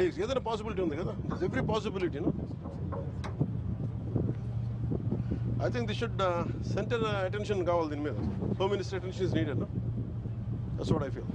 ఏదైనా పాసిబిలిటీ ఉంది కదా, every possibility. I think they should center attention కావాలి దీని మీద. Home Minister attention is needed. That's what I feel.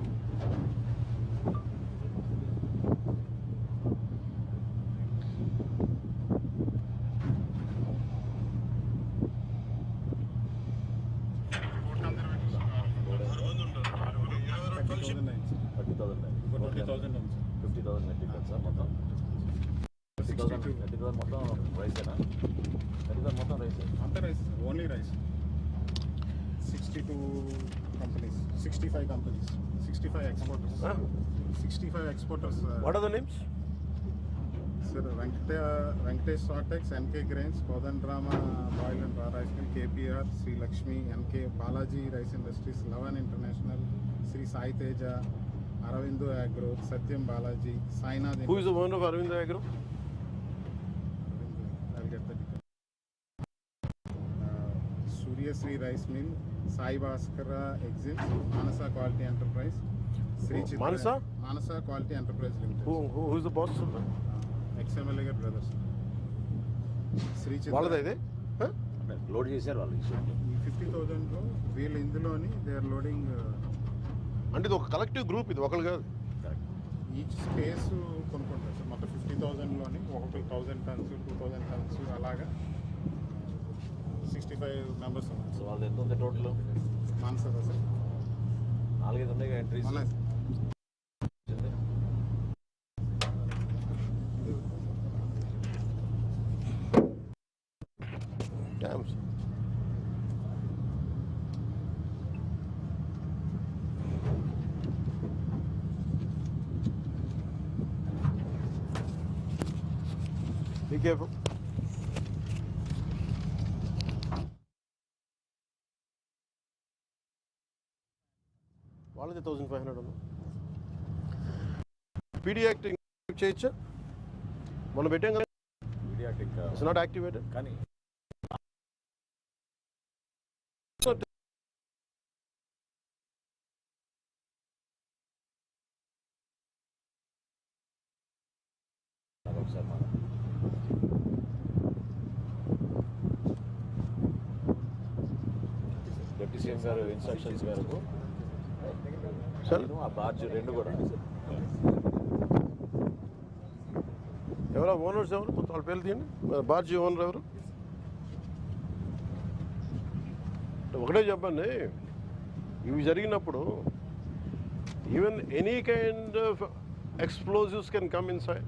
Only rice. 62 companies, 65 companies, 65 exporters. 65 exporters. What are the names? Sir, Venkatesh Sortex, NK Grains, Kodandrama Boil and Raw Rice Mill, KPR, Sri Lakshmi, NK Balaji Rice Industries, Lavan International, Sri Sai Teja, Aravindu Agro, Satyam Balaji, Sainath. Who is the owner of Aravindu Agro? I'll get that. Surya Sri Rice Mill, Sai Bhaskara Exits, Manasa Quality Enterprise, Sri Chitra. Manasa Quality Enterprise Limited. Who is the boss of that? XMLA brothers. Sri Chitra. వాళ్ళదే ఇది load చేశారు వాళ్ళు. 50,000 లో వీళ్ళు ఇందులోని they are loading. అంటే ఇది ఒక కలెక్టివ్ గ్రూప్, ఇది ఒకరు కాదు. ఈచ్ స్పేస్ కొనుక్కుంటారు సార్. మొత్తం 50,000 లోని 1,000 టన్స్ 2,000 టన్స్ అలాగా 65 మెంబర్స్ ఉన్నారు. సో వాళ్ళు ఎంత ఉంది టోటల్? మాన్సర్ సార్ 4-5 ఉన్నాయి ఎంట్రీస్. Be careful. వాళ్ళది 1500 ఉంది. పీడీ యాక్ట్ చేయొచ్చా? మనం పెట్టాం కదా, పీడియాట్రిక్ ఇట్స్ నాట్ యాక్టివేటెడ్. కానీ ఒకసారి మన డిప్యూటీ సీఎం గారు ఇన్స్ట్రక్షన్స్ మేరకు ఆ బార్జ్ 2 కూడా ఎవరో ఓనర్స్ ఎవరు కొంత వాళ్ళ పేర్లు తీయండి. బార్జీ ఓనర్ ఎవరు? ఒకటే చెప్పండి, ఇవి జరిగినప్పుడు even any kind of explosives can come inside.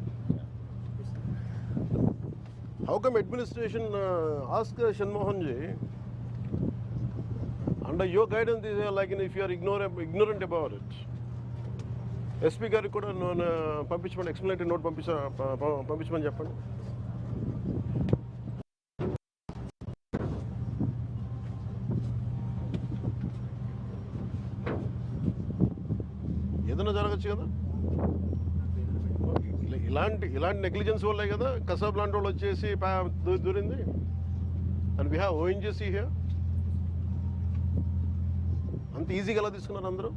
How come administration ask Shanmohan ji under your guidance is like if you are ignorant about it, SP గారికి కూడా పంపించమని ఎక్స్ప్లెనేటరీ నోట్ పంపించమని చెప్పండి. ఏదైనా జరగచ్చు కదా. ఇలాంటి నెగ్లిజెన్స్ వల్లే కదా కసాబ్ లాంటి వాళ్ళు వచ్చేసి దూరింది. And we have ONGC here. అంత ఈజీగా ఎలా తీసుకున్నారు అందరూ?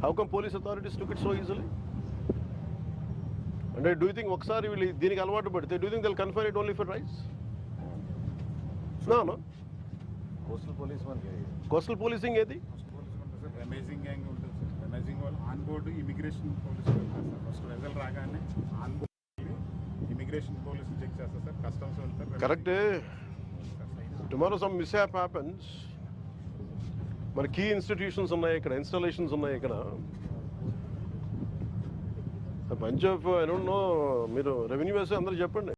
How come police authorities took it so easily? And do you think ఒకసారి వీళ్ళు దీనికి అలవాటు పడితే do you think they'll confine it only for rice? No. Coastal policing ఏది? అమేజింగ్ గ్యాంగ్ ఉంటుంది సార్. అమేజింగ్ వాళ్ళు ఆన్ బోర్డు ఇమిగ్రేషన్ పోలీసు వెళ్తారు sir. First vessel రాగానే ఆన్ బోర్డు ఇమిగ్రేషన్ పోలీసులు చెక్ చేస్తారు సార్. కస్టమ్స్ వెళ్తారు. కరెక్టే. Tomorrow some mishap happens. మన కీ ఇన్స్టిట్యూషన్స్ ఉన్నాయి ఇక్కడ, ఇన్స్టాలేషన్స్ ఉన్నాయి ఇక్కడ. Bunch of I don't know, మీరు రెవెన్యూ వేస్తే అందరూ చెప్పండి.